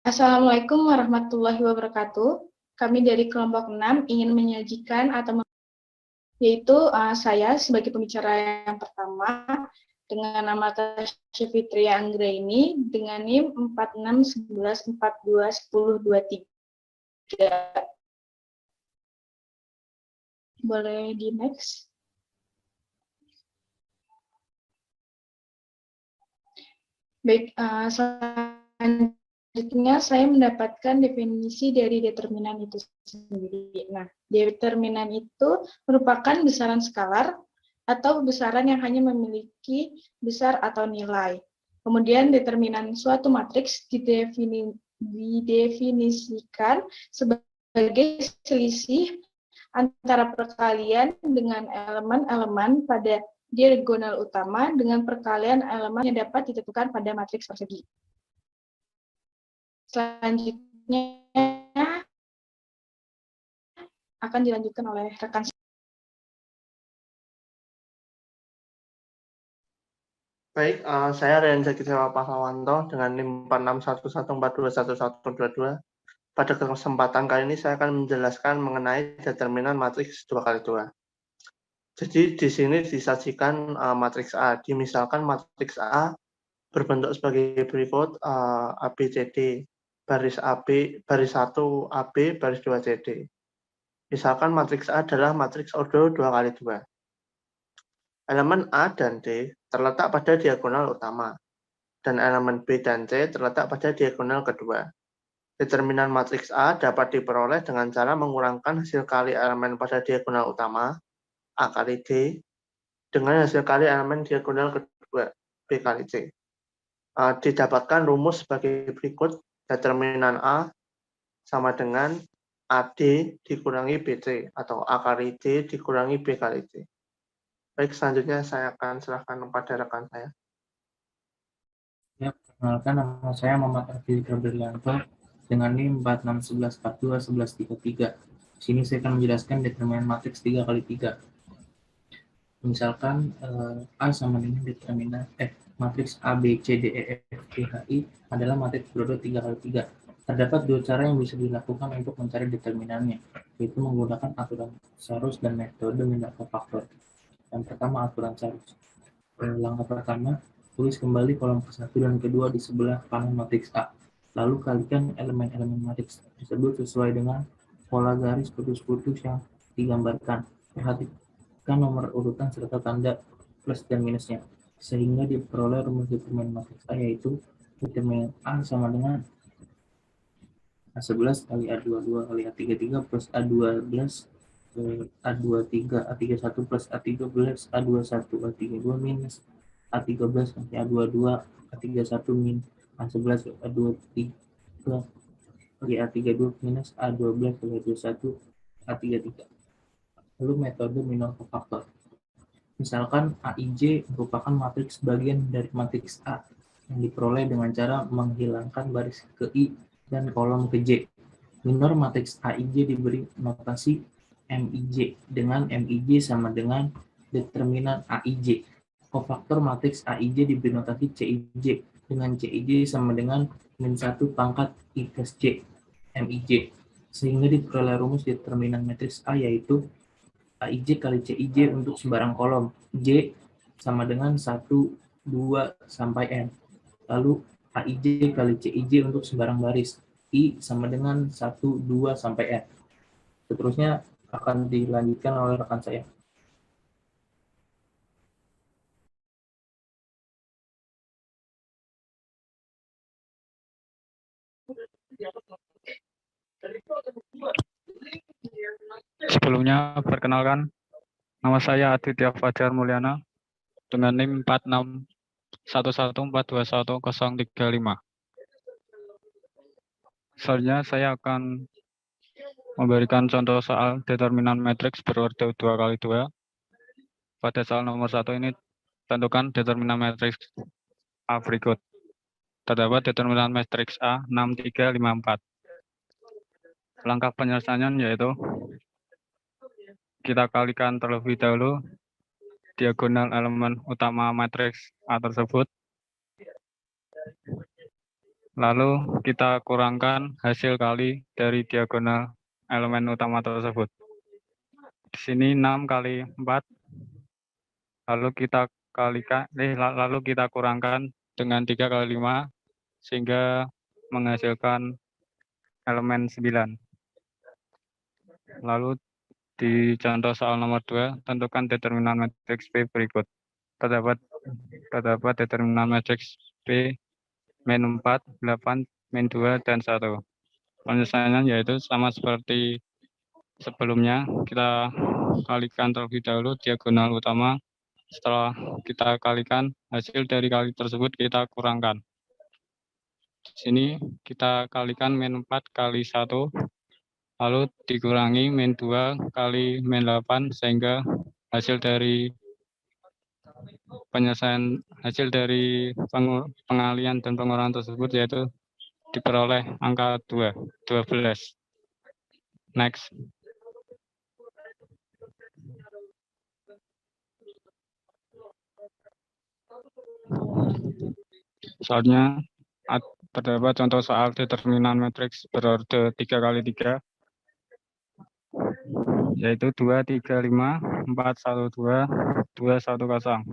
Assalamualaikum warahmatullahi wabarakatuh. Kami dari kelompok 6 ingin menyajikan yaitu saya sebagai pembicara yang pertama dengan nama Tasya Fitria Anggraini dengan NIM 4611421023. Boleh di next. Baik, selanjutnya saya mendapatkan definisi dari determinan itu sendiri. Nah, determinan itu merupakan besaran skalar atau besaran yang hanya memiliki besar atau nilai. Kemudian determinan suatu matriks didefinisikan sebagai selisih antara perkalian dengan elemen-elemen pada diagonal utama dengan perkalian elemen yang dapat ditentukan pada matriks persegi. Selanjutnya akan dilanjutkan oleh rekan. Baik, saya Renza Kisewa Pahlawanto dengan NIM 4611421122. Pada kesempatan kali ini saya akan menjelaskan mengenai determinan matriks 2x2. Jadi di sini disajikan matriks A. Misalkan matriks A berbentuk sebagai berikut ABCD, baris AB, baris 1 AB, baris 2 CD. Misalkan matriks A adalah matriks ordo 2x2. Elemen A dan D terletak pada diagonal utama, dan elemen B dan C terletak pada diagonal kedua. Determinan matriks A dapat diperoleh dengan cara mengurangkan hasil kali elemen pada diagonal utama, A kali D, dengan hasil kali elemen diagonal kedua, B kali C. Didapatkan rumus sebagai berikut. Determinan A sama dengan AD dikurangi BC, atau A kali D dikurangi B kali C. Baik, selanjutnya saya akan serahkan kepada rekan saya. Ya, perkenalkan nama saya Muhammad Arfi Gabrielianto dengan NIM 4611421133. Di sini saya akan menjelaskan determinan matriks 3x3. Misalkan A sama dengan determinan matriks A, B, C, D, E, F, G, H, I adalah matriks produk 3x3. Terdapat dua cara yang bisa dilakukan untuk mencari determinannya, yaitu menggunakan aturan Sarus dan metode Minerva faktor. Yang pertama, aturan Sarus. Langkah pertama, tulis kembali kolom ke-1 dan kedua di sebelah kanan matriks A. Lalu kalikan elemen-elemen matriks tersebut sesuai dengan pola garis putus-putus yang digambarkan. Perhatikan nomor urutan serta tanda plus dan minusnya, sehingga diperoleh rumus determinan matriks A, yaitu determinan A sama dengan A11 kali A22 kali A33 plus A12 A23 A31 plus A13 A21 A32 minus A13 kali A22 A31 min A11 A23 kali A32 minus A12 kali A21 A33. Lalu metode Minerva faktor. Misalkan AIJ merupakan matriks bagian dari matriks A yang diperoleh dengan cara menghilangkan baris ke I dan kolom ke J. Minor matriks AIJ diberi notasi MIJ dengan MIJ sama dengan determinan AIJ. Kofaktor matriks AIJ diberi notasi CIJ dengan CIJ sama dengan min 1 pangkat I plus J MIJ, sehingga diperoleh rumus determinan matriks A, yaitu AIJ kali CIJ untuk sembarang kolom, J sama dengan 1, 2, sampai N. Lalu AIJ kali CIJ untuk sembarang baris, I sama dengan 1, 2, sampai N. Seterusnya akan dilanjutkan oleh rekan saya. Sebelumnya, perkenalkan, nama saya Aditya Fajar Mulyana dengan NIM 4611421035. Selanjutnya, saya akan memberikan contoh soal determinan matriks berordo 2x2. Pada soal nomor 1 ini, tentukan determinan matriks A berikut. Terdapat determinan matriks A 6354. Langkah penyelesaian yaitu kita kalikan terlebih dahulu diagonal elemen utama matriks A tersebut. Lalu kita kurangkan hasil kali dari diagonal elemen utama tersebut. Di sini 6 kali 4, lalu kita lalu kita kurangkan dengan 3 kali 5, sehingga menghasilkan elemen 9. Lalu di contoh soal nomor 2, tentukan determinan matriks P berikut. Terdapat determinan matriks P min 4, 8, min 2, dan 1. Penyelesaiannya yaitu sama seperti sebelumnya, kita kalikan terlebih dahulu diagonal utama. Setelah kita kalikan, hasil dari kali tersebut kita kurangkan. Di sini kita kalikan min 4 kali 1, lalu dikurangi min 2 kali min 8, sehingga hasil dari pengalian dan pengurangan tersebut yaitu diperoleh angka 12. Next. Soalnya terdapat contoh soal determinan matriks berorde 3 kali 3, yaitu 2, 3, 5, 4, 1, 2, 2, 1, 0.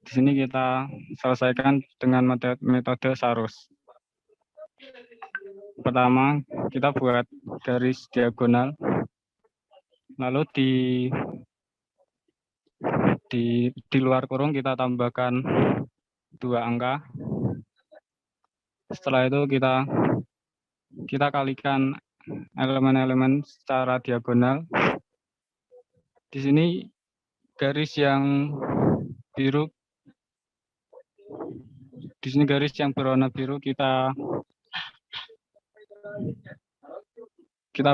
Di sini kita selesaikan dengan metode Sarus. Pertama, kita buat garis diagonal, lalu di luar kurung kita tambahkan 2 angka. Setelah itu kita kalikan elemen-elemen secara diagonal. Di sini garis yang biru, di sini garis yang berwarna biru kita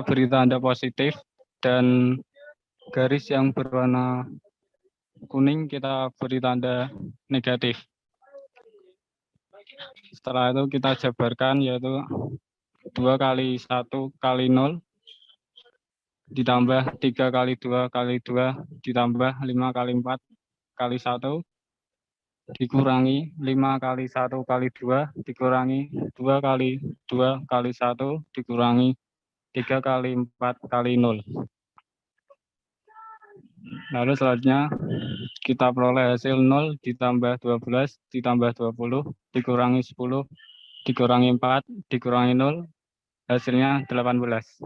beri tanda positif, dan garis yang berwarna kuning kita beri tanda negatif. Setelah itu kita jabarkan, yaitu 2 kali 1 kali 0 ditambah 3 kali 2 kali 2 ditambah 5 kali 4 kali 1 dikurangi 5 kali 1 kali 2 dikurangi 2 kali 2 kali 1 dikurangi 3 kali 4 kali 0. Lalu selanjutnya kita peroleh hasil 0 ditambah 12 ditambah 20 dikurangi 10 dikurangi 4 dikurangi 0, hasilnya 18.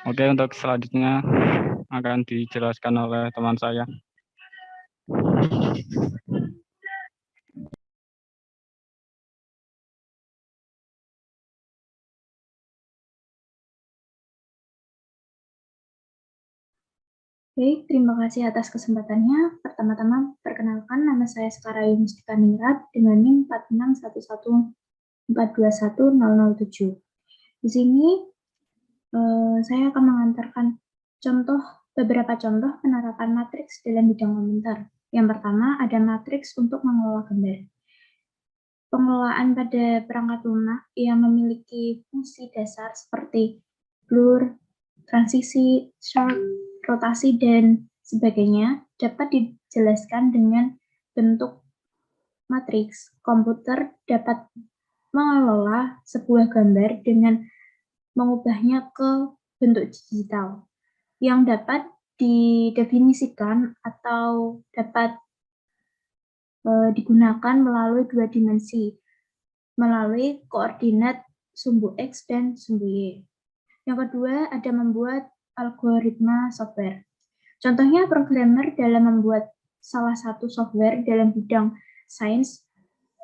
Oke, untuk selanjutnya akan dijelaskan oleh teman saya. Baik, terima kasih atas kesempatannya. Pertama-tama, perkenalkan nama saya Sekarayuni Mustika Ningrat dengan NIM 46114210007. Di sini saya akan mengantarkan beberapa contoh penerapan matriks dalam bidang komentar. Yang pertama ada matriks untuk mengelola gambar. Pengelolaan pada perangkat lunak yang memiliki fungsi dasar seperti blur, transisi, sharp, rotasi, dan sebagainya dapat dijelaskan dengan bentuk matriks. Komputer dapat mengelola sebuah gambar dengan mengubahnya ke bentuk digital yang dapat didefinisikan atau dapat digunakan melalui 2 dimensi, melalui koordinat sumbu X dan sumbu Y. Yang kedua, ada membuat algoritma software. Contohnya programmer dalam membuat salah satu software dalam bidang sains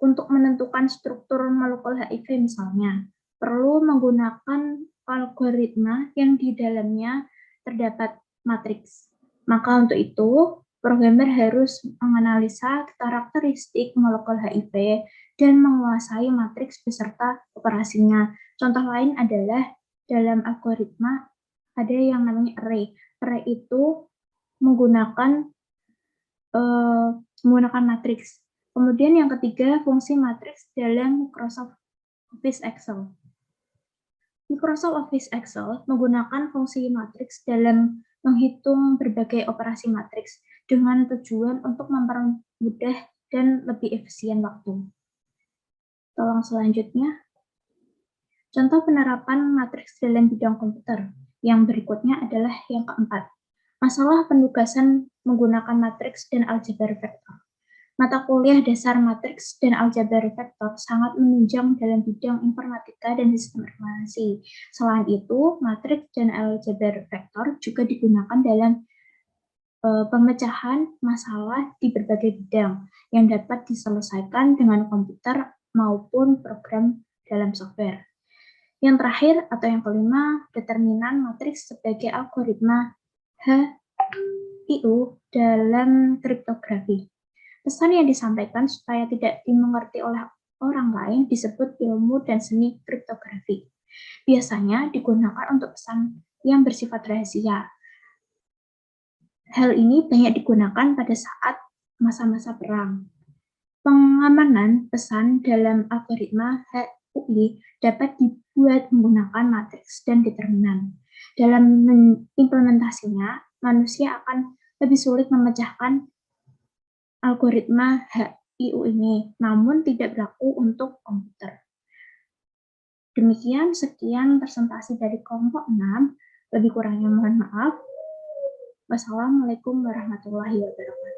untuk menentukan struktur molekul HIV misalnya, perlu menggunakan algoritma yang di dalamnya terdapat matriks. Maka untuk itu, programmer harus menganalisa karakteristik molekul HIV dan menguasai matriks beserta operasinya. Contoh lain adalah dalam algoritma ada yang namanya array. Array itu menggunakan matriks. Kemudian yang ketiga, fungsi matriks dalam Microsoft Office Excel. Microsoft Office Excel menggunakan fungsi matriks dalam menghitung berbagai operasi matriks dengan tujuan untuk mempermudah dan lebih efisien waktu. Tolong selanjutnya. Contoh penerapan matriks dalam bidang komputer. Yang berikutnya adalah yang keempat. Masalah penugasan menggunakan matriks dan aljabar vektor. Mata kuliah dasar matriks dan aljabar vektor sangat menunjang dalam bidang informatika dan sistem informasi. Selain itu, matriks dan aljabar vektor juga digunakan dalam pemecahan masalah di berbagai bidang yang dapat diselesaikan dengan komputer maupun program dalam software. Yang terakhir atau yang kelima, determinan matriks sebagai algoritma HIU dalam kriptografi. Pesan yang disampaikan supaya tidak dimengerti oleh orang lain disebut ilmu dan seni kriptografi. Biasanya digunakan untuk pesan yang bersifat rahasia. Hal ini banyak digunakan pada saat masa-masa perang. Pengamanan pesan dalam algoritma HIU dapat dibuat menggunakan matriks dan determinan. Dalam implementasinya, manusia akan lebih sulit memecahkan algoritma HIU ini, namun tidak berlaku untuk komputer. Demikian sekian presentasi dari kelompok 6. Lebih kurangnya mohon maaf. Wassalamualaikum warahmatullahi wabarakatuh.